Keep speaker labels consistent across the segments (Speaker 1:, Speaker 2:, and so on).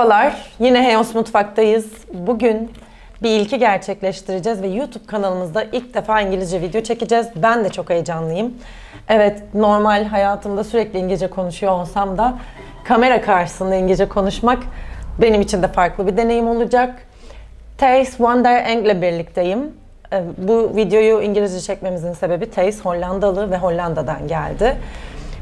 Speaker 1: Merhabalar, yine Haos Mutfak'tayız. Bugün bir ilki gerçekleştireceğiz ve YouTube kanalımızda ilk defa İngilizce video çekeceğiz. Ben de çok heyecanlıyım. Evet, normal hayatımda sürekli İngilizce konuşuyor olsam da kamera karşısında İngilizce konuşmak benim için de farklı bir deneyim olacak. Tijs ile birlikteyim. Bu videoyu İngilizce çekmemizin sebebi Tijs Hollandalı ve Hollanda'dan geldi.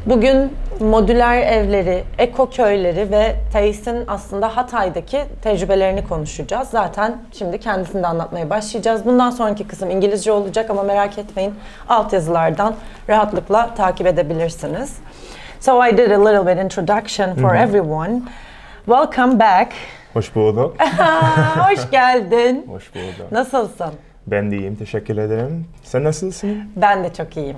Speaker 1: Bugün modüler evleri, eko köyleri ve Tijs'in aslında Hatay'daki tecrübelerini konuşacağız. Zaten şimdi kendisini de anlatmaya başlayacağız. Bundan sonraki kısım İngilizce olacak ama merak etmeyin, altyazılardan rahatlıkla takip edebilirsiniz. So I did a little bit introduction for everyone. Welcome back.
Speaker 2: Hoş bulduk.
Speaker 1: Hoş geldin.
Speaker 2: Hoş bulduk.
Speaker 1: Nasılsın?
Speaker 2: Ben de iyiyim, teşekkür ederim. Sen nasılsın?
Speaker 1: Ben de çok iyiyim.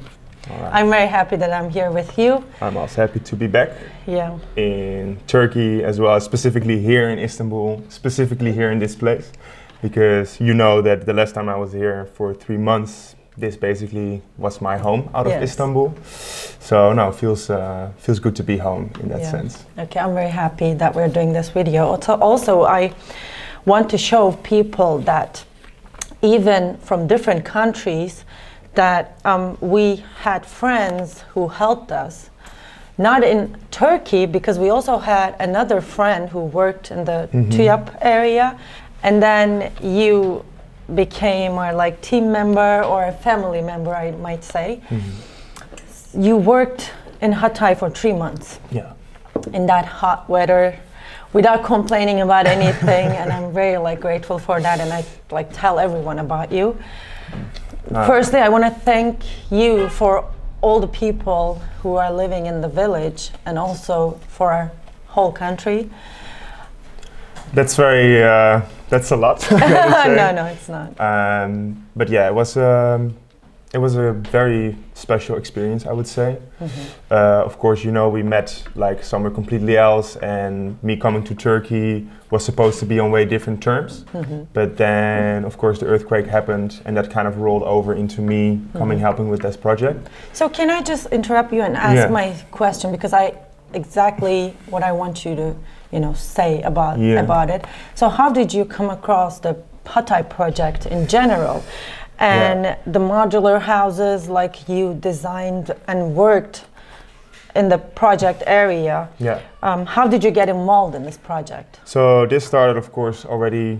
Speaker 1: I'm very happy that I'm here with you.
Speaker 2: I'm also happy to be back.
Speaker 1: Yeah.
Speaker 2: In Turkey as well, specifically here in Istanbul, specifically here in this place, because you know that the last time I was here for 3 months, this basically was my home out of Istanbul. So no, feels good to be home in that sense.
Speaker 1: Okay, I'm very happy that we're doing this video. Also, I want to show people that even from different countries, that we had friends who helped us. Not in Turkey, because we also had another friend who worked in the TÜYAP area, and then you became our like team member or a family member, I might say. You worked in Hatay for 3 months.
Speaker 2: Yeah.
Speaker 1: In that hot weather, without complaining about anything, and I'm very like grateful for that, and I like tell everyone about you. Firstly, I want to thank you for all the people who are living in the village and also for our whole country.
Speaker 2: That's that's a lot.
Speaker 1: No, it's not.
Speaker 2: But yeah, it was a very special experience, I would say. Of course, you know, we met like somewhere completely else, and me coming to Turkey was supposed to be on way different terms. But then, of course, the earthquake happened, and that kind of rolled over into me coming helping with this project.
Speaker 1: So can I just interrupt you and ask my question, because exactly what I want you to, say about it. So how did you come across the Hatay project in general? And the modular houses, like you designed and worked in the project area.
Speaker 2: Yeah.
Speaker 1: How did you get involved in this project?
Speaker 2: So this started, of course, already,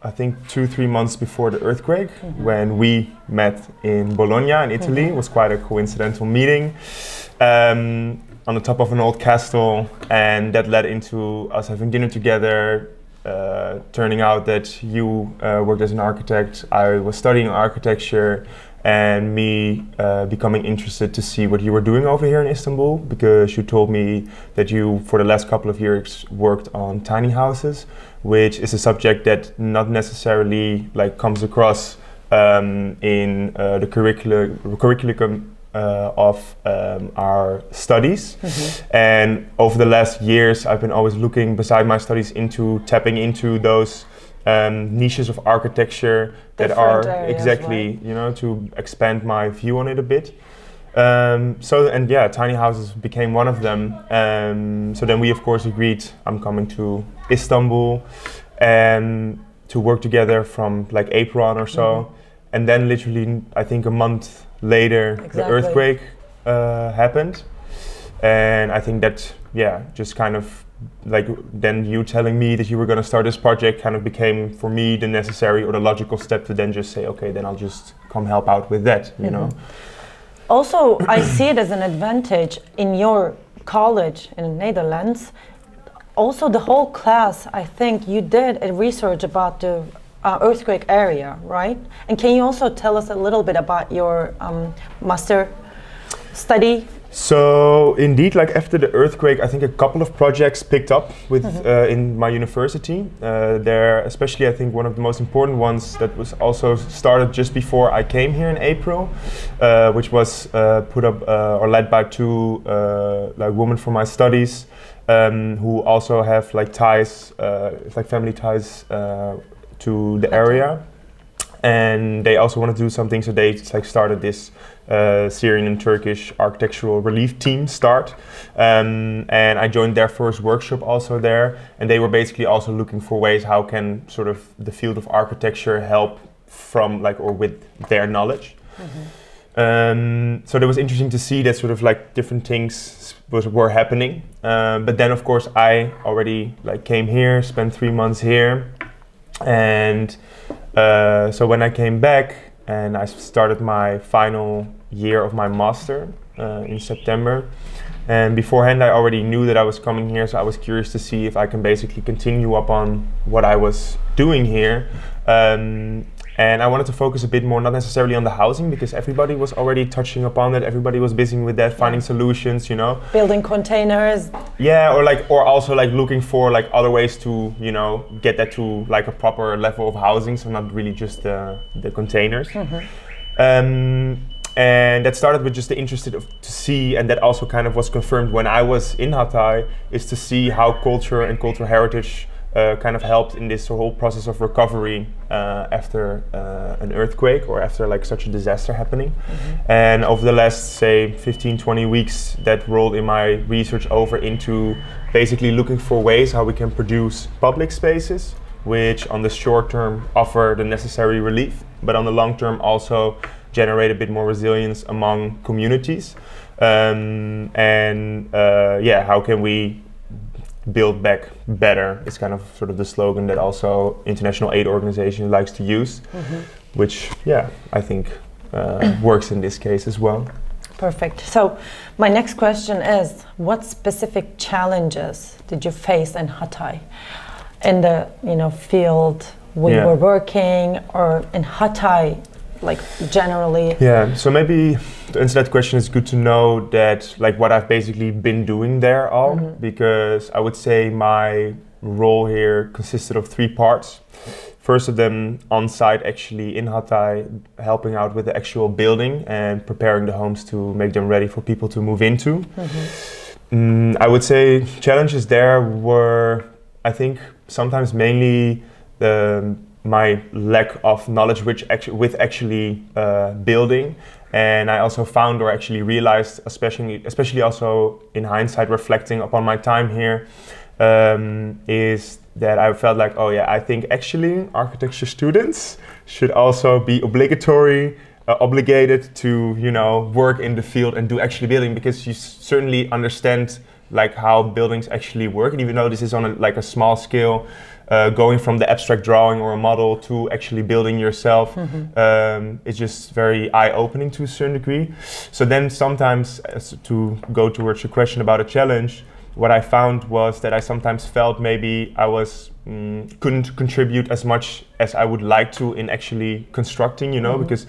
Speaker 2: I think 2-3 months before the earthquake, when we met in Bologna in Italy. It was quite a coincidental meeting on the top of an old castle, and that led into us having dinner together. Turning out that you worked as an architect, I was studying architecture, and me becoming interested to see what you were doing over here in Istanbul, because you told me that you, for the last couple of years, worked on tiny houses, which is a subject that not necessarily like comes across in the curriculum of our studies. And over the last years, I've been always looking beside my studies into tapping into those niches of architecture that are exactly, right? To expand my view on it a bit. Tiny houses became one of them. So then we of course agreed I'm coming to Istanbul and to work together from like April on or so. And then literally, I think a month later, the earthquake happened. And I think that, just kind of like then you telling me that you were going to start this project kind of became for me the necessary or the logical step to then just say, okay, then I'll just come help out with that, you know.
Speaker 1: Also, I see it as an advantage in your college in the Netherlands. Also, the whole class, I think you did a research about the earthquake area, right? And can you also tell us a little bit about your master study?
Speaker 2: So indeed, like after the earthquake, I think a couple of projects picked up with in my university. There, especially I think one of the most important ones that was also started just before I came here in April, which was put up or led by 2 like women from my studies who also have like ties, like family ties to the area. and they also want to do something, so they started this Syrian and Turkish architectural relief team and I joined their first workshop also there, and they were basically also looking for ways how can sort of the field of architecture help from or with their knowledge. So it was interesting to see that sort of different things were happening, but then of course I already came here, spent 3 months here, and so when I came back and I started my final year of my master in September, and beforehand I already knew that I was coming here, so I was curious to see if I can basically continue up on what I was doing here. And I wanted to focus a bit more, not necessarily on the housing, because everybody was already touching upon that. Everybody was busy with that, finding solutions,
Speaker 1: building containers.
Speaker 2: Yeah, or also looking for other ways to get that to a proper level of housing, so not really just the containers. And that started with just the interest to see, and that also kind of was confirmed when I was in Hatay, is to see how culture and cultural heritage kind of helped in this whole process of recovery after an earthquake or after such a disaster happening. And over the last, say, 15-20 weeks, that rolled in my research over into basically looking for ways how we can produce public spaces, which on the short term offer the necessary relief, but on the long term also generate a bit more resilience among communities. How can we build back better is kind of sort of the slogan that also international aid organization likes to use, which I think works in this case as well.
Speaker 1: Perfect. So my next question is, what specific challenges did you face in Hatay, in the field we were working, or in Hatay generally?
Speaker 2: Yeah, so maybe to answer that question, it's good to know that what I've basically been doing there because I would say my role here consisted of 3 parts. First of them on site, actually in Hatay, helping out with the actual building and preparing the homes to make them ready for people to move into. I would say challenges there were, I think, sometimes mainly my lack of knowledge with actually building, and I also found, or actually realized, especially also in hindsight, reflecting upon my time here, is that I felt I think actually architecture students should also be obligated to work in the field and do actually building, because you certainly understand how buildings actually work, and even though this is on a small scale, going from the abstract drawing or a model to actually building yourself, it's just very eye-opening to a certain degree. So then sometimes, to go towards your question about a challenge, what I found was that I sometimes felt maybe I couldn't contribute as much as I would like to in actually constructing, because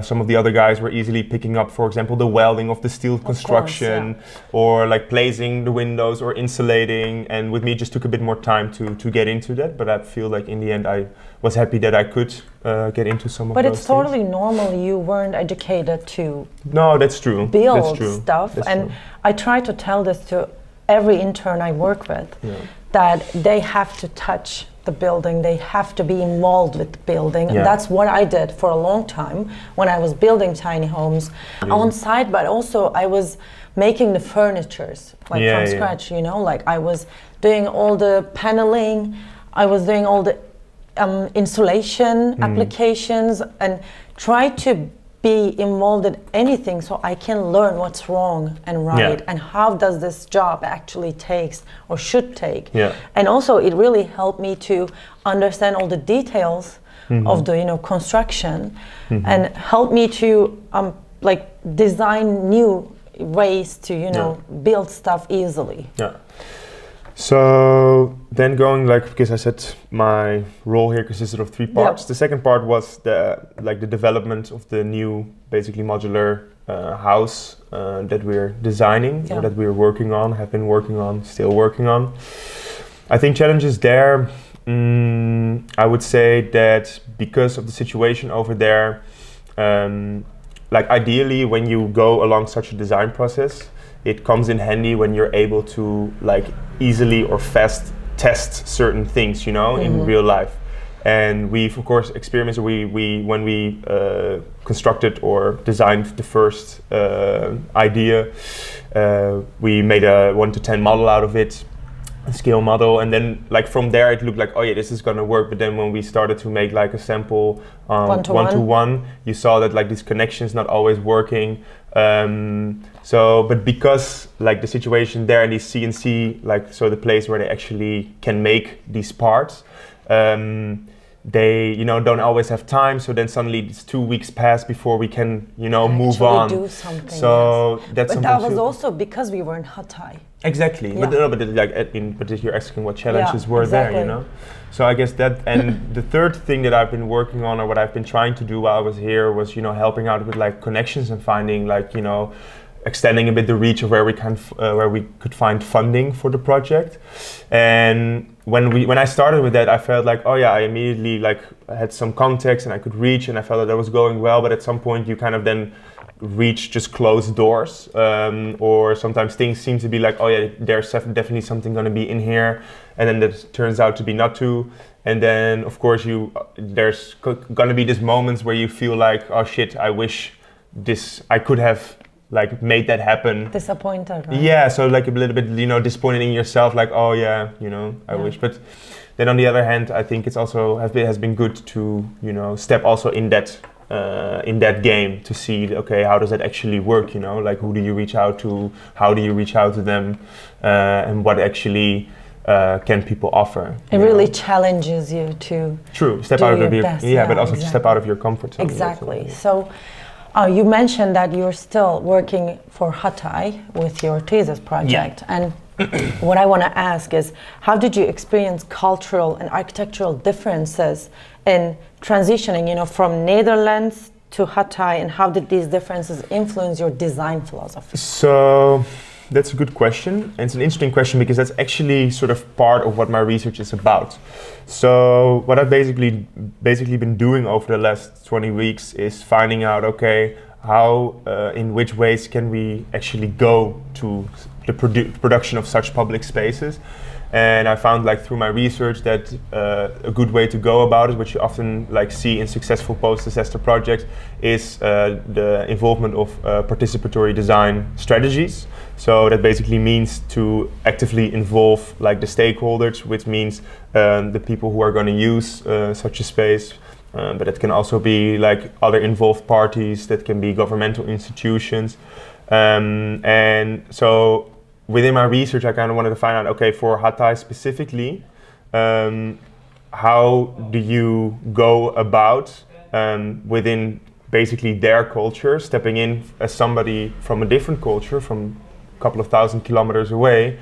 Speaker 2: some of the other guys were easily picking up, for example, the welding of the steel construction, or placing the windows or insulating, and with me it just took a bit more time to get into that, but I feel in the end I was happy that I could get into some of those things. But
Speaker 1: it's totally normal, you weren't educated to
Speaker 2: that's true.
Speaker 1: Build stuff, and I try to tell this to every intern I work with, that they have to touch the building, they have to be involved with the building. And that's what I did for a long time when I was building tiny homes on site, but also I was making the furnitures from scratch, I was doing all the paneling, I was doing all the insulation applications, and try to be involved in anything so I can learn what's wrong and right, and how does this job actually takes or should take. And also it really helped me to understand all the details of the construction, and help me to design new ways to build stuff easily.
Speaker 2: So then going because I said my role here consisted of 3 parts. The second part was the development of the new, basically modular house that we're designing, or that we're working on, have been working on, still working on. I think challenges there, I would say that because of the situation over there, ideally when you go along such a design process, it comes in handy when you're able to easily or fast test certain things, in real life. And we've of course experienced. When we constructed or designed the first idea, we made a 1 to 10 model out of it, a scale model, and then like from there it looked like, oh yeah, this is gonna work. But then when we started to make like a sample one to one, you saw that like this connection's not always working. But because like the situation there and these CNC, like so the place where they actually can make these parts, they don't always have time. So then suddenly it's 2 weeks pass before we can move on.
Speaker 1: Do something.
Speaker 2: So that's
Speaker 1: but that was also because we were in Hatay.
Speaker 2: Exactly,
Speaker 1: yeah.
Speaker 2: but you're asking what challenges were there, So I guess that, and the third thing that I've been working on, or what I've been trying to do while I was here, was helping out with like connections and finding extending a bit the reach of where we could find funding for the project. And when I started with that, I felt like, oh yeah, I immediately like had some context and I could reach, and I felt that was going well. But at some point, you kind of then reach just closed doors, or sometimes things seem to be like, oh yeah, there's definitely something going to be in here, and then that turns out to be not to. And then of course there's going to be these moments where you feel like, oh shit, I wish I could have like made that happen.
Speaker 1: Disappointed, right?
Speaker 2: Yeah, so like a little bit disappointed in yourself, like, oh yeah, I wish. But then on the other hand, I think it's also has been good to step also in that game to see, okay, how does that actually work? Like who do you reach out to? How do you reach out to them? And what actually can people offer?
Speaker 1: It really challenges you to
Speaker 2: step out of
Speaker 1: best.
Speaker 2: But also to step out of your comfort zone.
Speaker 1: Exactly. So you mentioned that you're still working for Hatay with your thesis project, and what I want to ask is, how did you experience cultural and architectural differences in transitioning, from Netherlands to Hatay, and how did these differences influence your design philosophy?
Speaker 2: So that's a good question. And it's an interesting question because that's actually sort of part of what my research is about. So what I've basically been doing over the last 20 weeks is finding out, okay, how, in which ways can we actually go to the production of such public spaces. And I found, like, through my research that a good way to go about it, which you often see in successful post-disaster projects, is the involvement of participatory design strategies. So that basically means to actively involve the stakeholders, which means the people who are going to use such a space. But it can also be other involved parties, that can be governmental institutions. And so within my research, I kind of wanted to find out, okay, for Hatay specifically, how do you go about within basically their culture, stepping in as somebody from a different culture, from a couple of thousand kilometers away,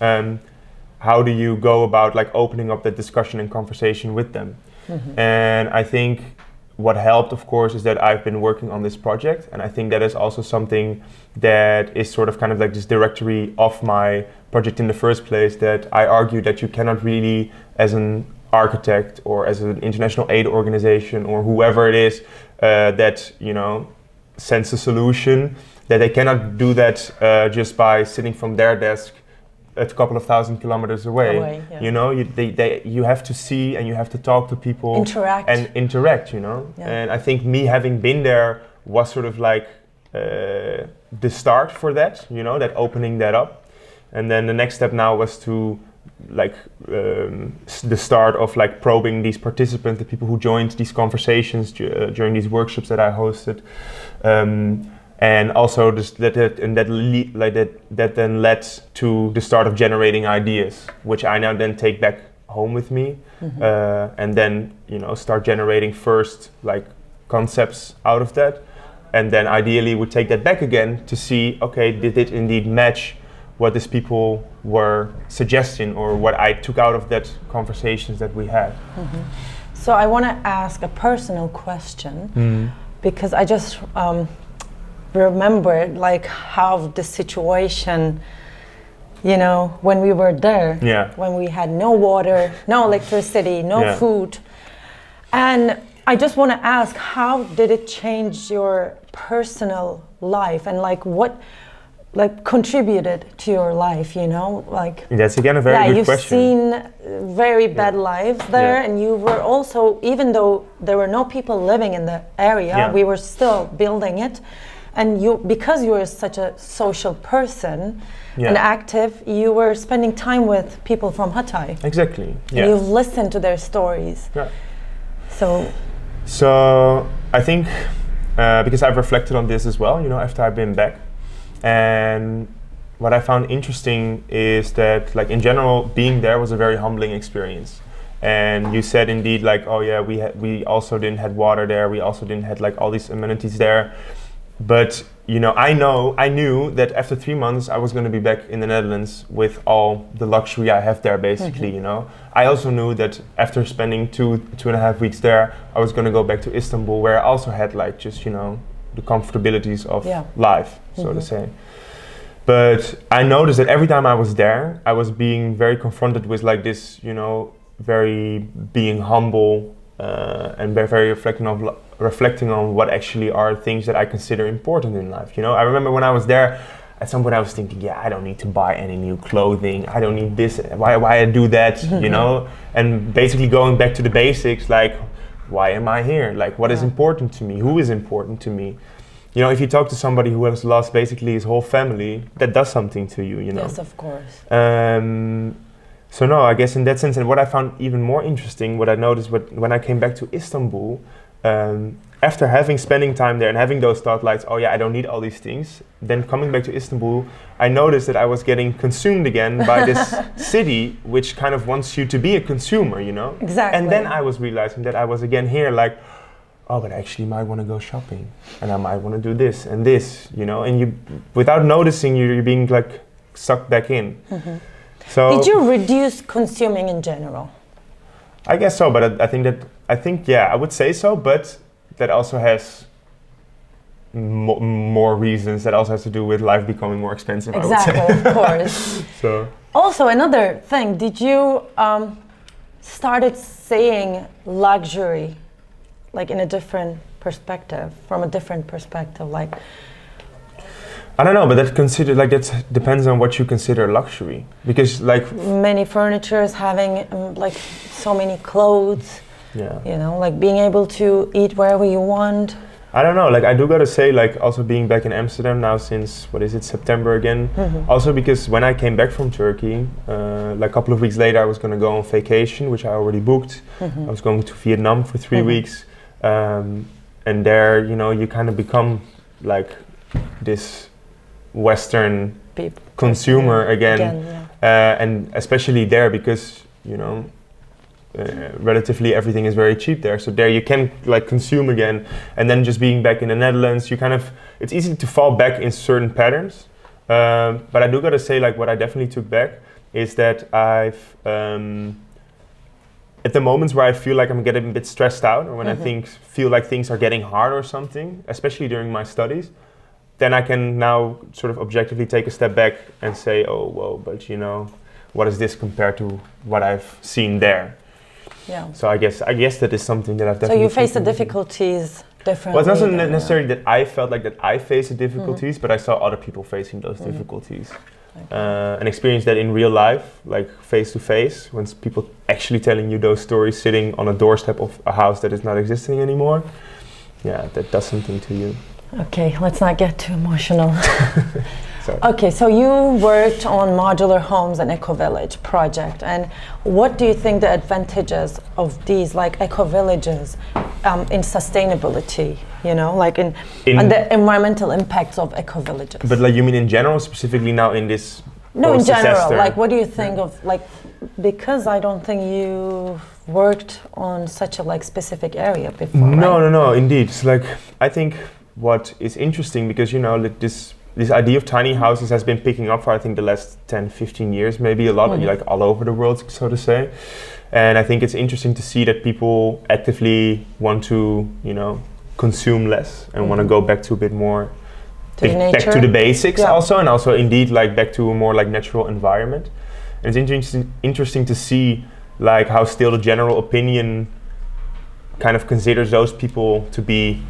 Speaker 2: how do you go about opening up that discussion and conversation with them? Mm-hmm. And I think what helped, of course, is that I've been working on this project, and I think that is also something that is sort of kind of this directory of my project in the first place, that I argue that you cannot really, as an architect or as an international aid organization or whoever it is that sends a solution, that they cannot do that just by sitting from their desk a couple of thousand kilometers away. Yeah. You have to see and you have to talk to people, interact. Yeah. And I think me having been there was sort of the start for that, that opening that up. And then the next step now was to the start of probing these participants, the people who joined these conversations during these workshops that I hosted. And also that then led to the start of generating ideas, which I now then take back home with me, mm-hmm. And then start generating first concepts out of that, and then ideally would take that back again to see, okay, did it indeed match what these people were suggesting or what I took out of that conversations that we had.
Speaker 1: Mm-hmm. So I want to ask a personal question, mm-hmm. because I just remembered how the situation, when we were there, when we had no water, no electricity, no food. And I just want to ask, how did it change your personal life, and like contributed to your life, you know, like
Speaker 2: That's again a very good question.
Speaker 1: You've seen very bad lives there, and you were also, even though there were no people living in the area, we were still building it, and you, because you were such a social person and active, you were spending time with people from Hatay.
Speaker 2: Exactly.
Speaker 1: And you've listened to their stories.
Speaker 2: So I think because I've reflected on this as well, you know, after I've been back. And what I found interesting is that, like, in general, being there was a very humbling experience. And you said indeed, like, oh yeah, we also didn't have water there. We also didn't have like all these amenities there. But you know, I knew that after 3 months I was going to be back in the Netherlands with all the luxury I have there, basically. You know, I also knew that after spending 2.5 weeks there, I was going to go back to Istanbul, where I also had like just, you know, the comfortabilities of life, so to say. But I noticed that every time I was there, I was being very confronted with like this, you know, very being humble and very reflecting on what actually are things that I consider important in life. You know, I remember when I was there, at some point I was thinking, yeah, I don't need to buy any new clothing. I don't need this. Why I do that? You know, and basically going back to the basics, like, why am I here? Like, what is important to me? Who is important to me? You know, if you talk to somebody who has lost basically his whole family, that does something to you, you know?
Speaker 1: Yes, of course.
Speaker 2: So no, I guess in that sense, and what I found even more interesting, what I noticed when I came back to Istanbul, after spending time there and having those thought lights, oh yeah, I don't need all these things, then coming back to Istanbul, I noticed that I was getting consumed again by this city, which kind of wants you to be a consumer, you know?
Speaker 1: Exactly.
Speaker 2: And then I was realizing that I was again here like, oh, but I actually might want to go shopping, and I might want to do this and this, you know? And you, without noticing, you're being like sucked back in. So
Speaker 1: did you reduce consuming in general?
Speaker 2: I guess so, but I think yeah, I would say so, but that also has more reasons. That also has to do with life becoming more expensive.
Speaker 1: Exactly,
Speaker 2: I would say.
Speaker 1: Of course.
Speaker 2: So
Speaker 1: also another thing, did you started seeing luxury like in a different perspective, from a different perspective, like?
Speaker 2: I don't know, but that depends on what you consider luxury, because like
Speaker 1: many furnitures, having like so many clothes, you know, like being able to eat wherever you want.
Speaker 2: I don't know, like I do gotta say, like also being back in Amsterdam now since, what is it, September again, also because when I came back from Turkey, like a couple of weeks later I was gonna go on vacation, which I already booked. I was going to Vietnam for 3 weeks, and there, you know, you kind of become like this Western consumer again, and especially there because, you know, relatively everything is very cheap there, so there you can like consume again. And then just being back in the Netherlands, you kind of, it's easy to fall back in certain patterns, but I do gotta say, like what I definitely took back is that I've at the moments where I feel like I'm getting a bit stressed out, or when I feel like things are getting hard or something, especially during my studies, then I can now sort of objectively take a step back and say, oh, whoa, but you know, what is this compared to what I've seen there? Yeah. So I guess that is something that I've definitely. So
Speaker 1: you face the difficulties differently.
Speaker 2: Well, it's not necessarily that I felt like that I faced the difficulties, but I saw other people facing those difficulties, and experienced that in real life, like face to face, when people actually telling you those stories, sitting on a doorstep of a house that is not existing anymore. Yeah, that does something to you.
Speaker 1: Okay, let's not get too emotional. Okay, so you worked on modular homes and eco-village project, and what do you think the advantages of these like eco-villages in sustainability, you know, like in the environmental impacts of eco-villages?
Speaker 2: But like you mean in general, specifically now in this
Speaker 1: No, in general, like what do you think of, like, because I don't think you worked on such a like specific area before,
Speaker 2: No, indeed. It's like, I think what is interesting, because you know like this idea of tiny houses has been picking up for I think the last 10-15 years, maybe a lot, like all over the world, so to say. And I think it's interesting to see that people actively want to, you know, consume less and want to go back to a bit more back to the basics also, and also indeed like back to a more like natural environment. And it's interesting to see like how still the general opinion kind of considers those people to be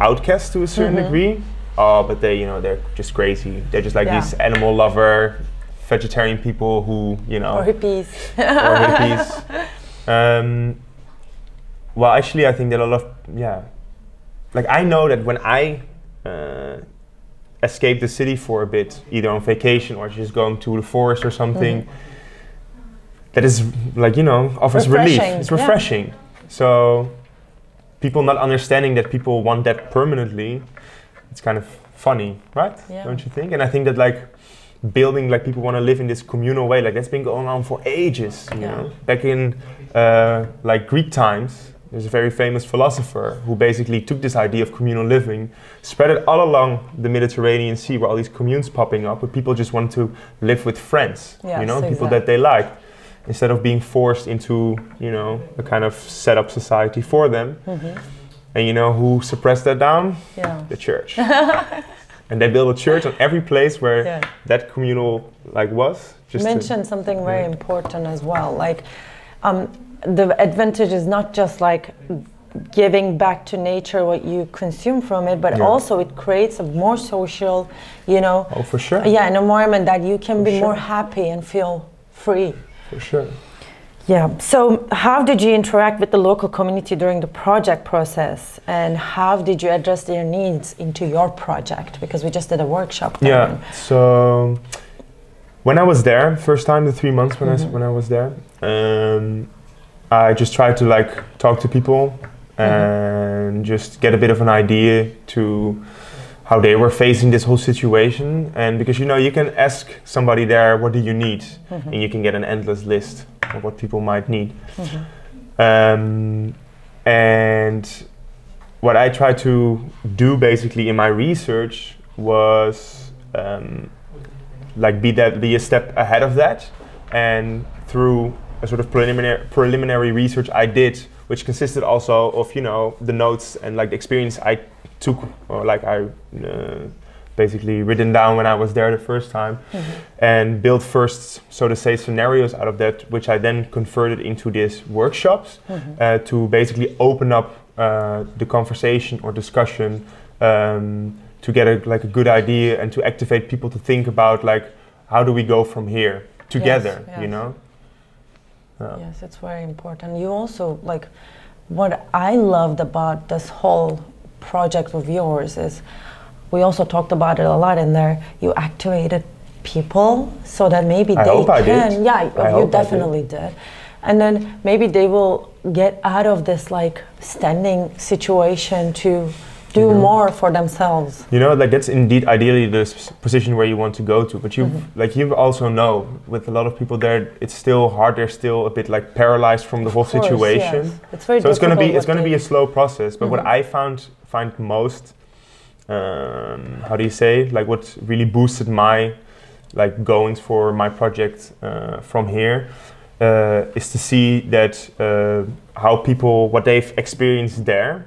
Speaker 2: outcasts to a certain degree, oh, but they, you know, they're just crazy. They're just like these animal lover, vegetarian people who, you know,
Speaker 1: or hippies.
Speaker 2: or hippies. Well, actually, I think that a lot of, like I know that when I escape the city for a bit, either on vacation or just going to the forest or something, that is like, you know, offers relief. It's refreshing. So people not understanding that people want that permanently, it's kind of funny, right? Yeah. Don't you think? And I think that like building, like people want to live in this communal way, like that's been going on for ages, you know? Back in like Greek times, there's a very famous philosopher who basically took this idea of communal living, spread it all along the Mediterranean Sea, where all these communes popping up, where people just want to live with friends, you know, people that they like, instead of being forced into, you know, a kind of set up society for them. And you know who suppressed that down? The church. And they built a church on every place where that communal like was. Just
Speaker 1: mentioned something very important as well, like the advantage is not just like giving back to nature what you consume from it, but also it creates a more social, you know,
Speaker 2: for sure,
Speaker 1: an environment that you can be more happy and feel free.
Speaker 2: For sure.
Speaker 1: Yeah. So how did you interact with the local community during the project process, and how did you address their needs into your project? Because we just did a workshop there.
Speaker 2: Yeah. So when I was there, first time, the 3 months when I was there, I just tried to like talk to people and just get a bit of an idea to how they were facing this whole situation. And because, you know, you can ask somebody there, what do you need? And you can get an endless list of what people might need. And what I tried to do basically in my research was like be a step ahead of that, and through a sort of preliminary research I did, which consisted also of, you know, the notes and like the experience I took, or like I basically written down when I was there the first time, and built first, so to say, scenarios out of that, which I then converted into these workshops to basically open up the conversation or discussion, to get a good idea and to activate people to think about like, how do we go from here together, you know?
Speaker 1: Yes, it's very important. You also, like, what I loved about this whole project of yours is, we also talked about it a lot in there, you activated people so that maybe they can, you definitely did. And then maybe they will get out of this like standing situation to do more for themselves. You
Speaker 2: know, like that's indeed ideally the position where you want to go to, but you like you also know with a lot of people there, it's still hard. They're still a bit like paralyzed from the whole situation. Yes.
Speaker 1: It's very
Speaker 2: so it's going to be a slow process. But what I find most, how do you say, like what really boosted my like goings for my project from here is to see that how people, what they've experienced there,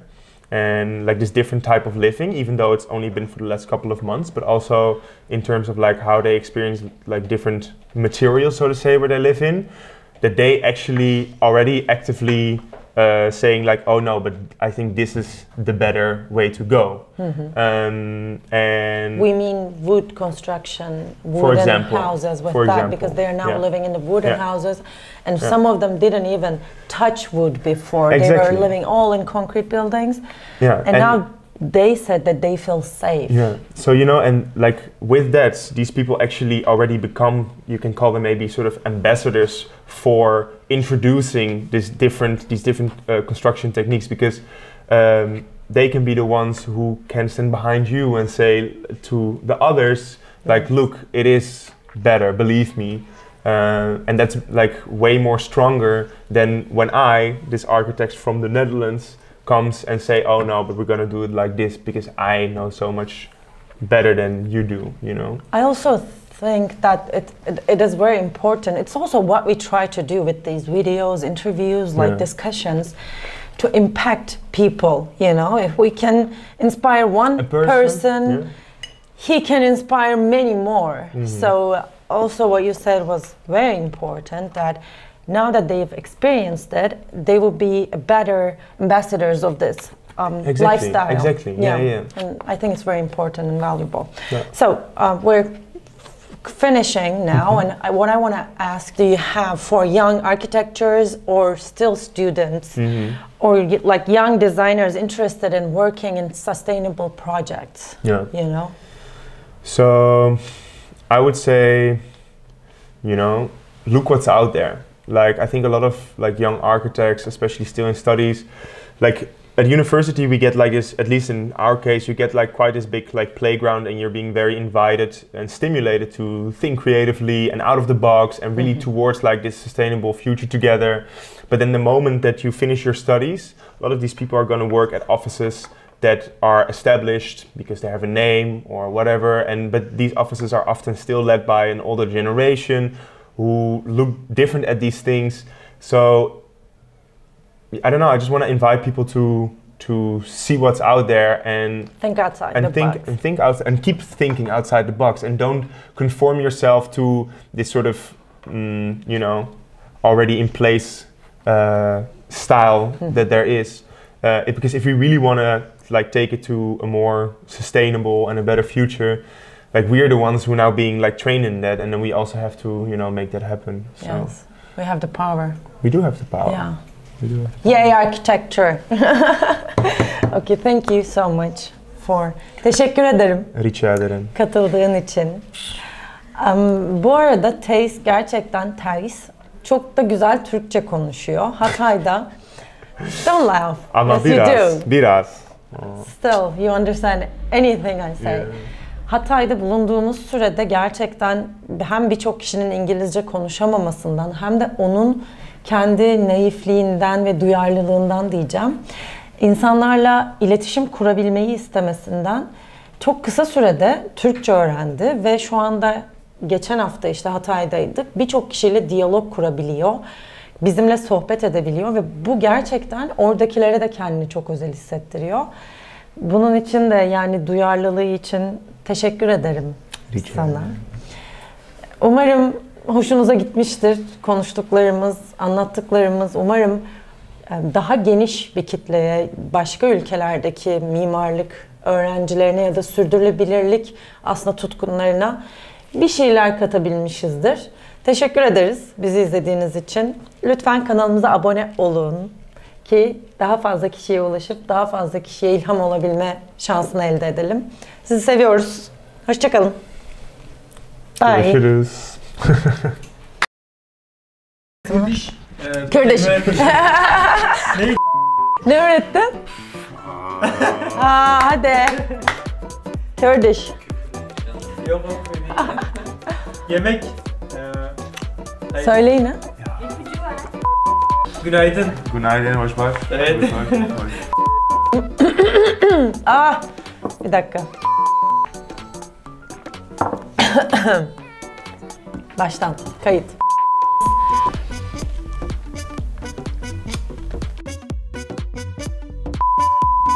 Speaker 2: and like this different type of living, even though it's only been for the last couple of months, but also in terms of like how they experience like different materials, so to say, where they live in, that they actually already actively saying like, oh no, but I think this is the better way to go. And
Speaker 1: we mean wood construction, wooden houses with that, because they are now living in the wooden houses, and some of them didn't even touch wood before. They were living all in concrete buildings, and now they said that they feel safe.
Speaker 2: So, you know, and like with that, these people actually already become, you can call them maybe sort of ambassadors for introducing these different construction techniques, because they can be the ones who can stand behind you and say to the others, like, look, it is better, believe me. And that's like way more stronger than when this architect from the Netherlands, comes and say, oh no, but we're gonna do it like this because I know so much better than you do, you know?
Speaker 1: I also think that it is very important. It's also what we try to do with these videos, interviews, like discussions, to impact people, you know? If we can inspire one person, he can inspire many more. So also what you said was very important, that now that they've experienced it, they will be better ambassadors of this lifestyle.
Speaker 2: Exactly. Yeah.
Speaker 1: And I think it's very important and valuable.
Speaker 2: Yeah.
Speaker 1: So we're finishing now, and what I want to ask: do you have for young architects or still students, or like young designers interested in working in sustainable projects?
Speaker 2: Yeah.
Speaker 1: You know.
Speaker 2: So I would say, look what's out there. Like, I think a lot of like young architects, especially still in studies, like at university we get like this, at least in our case, you get like quite this big like playground, and you're being very invited and stimulated to think creatively and out of the box and really towards like this sustainable future together. But then the moment that you finish your studies, a lot of these people are going to work at offices that are established because they have a name or whatever, but these offices are often still led by an older generation who look different at these things. So I don't know, I just want to invite people to see what's out there and
Speaker 1: think outside the box.
Speaker 2: And think outside and keep thinking outside the box, and don't conform yourself to this sort of already in place style that there is. Because if we really want to like take it to a more sustainable and a better future, like we are the ones who are now being like trained in that, and then we also have to make that happen. So
Speaker 1: yes, we have the power.
Speaker 2: We do have the power.
Speaker 1: Yeah.
Speaker 2: We do.
Speaker 1: Yay architecture. Okay, thank you so much for. Teşekkür ederim.
Speaker 2: Rica ederim.
Speaker 1: Katıldığın için. Bu arada Tijs gerçekten çok da güzel Türkçe konuşuyor. Hatay'da. Don't laugh.
Speaker 2: Ama
Speaker 1: yes,
Speaker 2: biraz.
Speaker 1: Still, you understand anything I say.
Speaker 2: Yeah.
Speaker 1: Hatay'da bulunduğumuz sürede gerçekten hem birçok kişinin İngilizce konuşamamasından hem de onun kendi naifliğinden ve duyarlılığından diyeceğim, İnsanlarla iletişim kurabilmeyi istemesinden çok kısa sürede Türkçe öğrendi ve şu anda geçen hafta işte Hatay'daydık. Birçok kişiyle diyalog kurabiliyor. Bizimle sohbet edebiliyor ve bu gerçekten oradakilere de kendini çok özel hissettiriyor. Bunun için de yani duyarlılığı için teşekkür ederim sana. Umarım hoşunuza gitmiştir konuştuklarımız, anlattıklarımız. Umarım daha geniş bir kitleye, başka ülkelerdeki mimarlık öğrencilerine ya da sürdürülebilirlik aslında tutkunlarına bir şeyler katabilmişizdir. Teşekkür ederiz bizi izlediğiniz için. Lütfen kanalımıza abone olun ki daha fazla kişiye ulaşıp daha fazla kişiye ilham olabilme şansını elde edelim. Sizi seviyoruz. Hoşça kalın. Bye.
Speaker 2: Görüşürüz.
Speaker 1: Kürdiş. Ne öğrettin? Hadi. Kürdiş.
Speaker 3: Yok yemek.
Speaker 1: Söyle yine.
Speaker 3: Günaydın.
Speaker 2: Günaydın, hoş bak.
Speaker 3: Evet.
Speaker 1: Bir dakika. Baştan. Kayıt.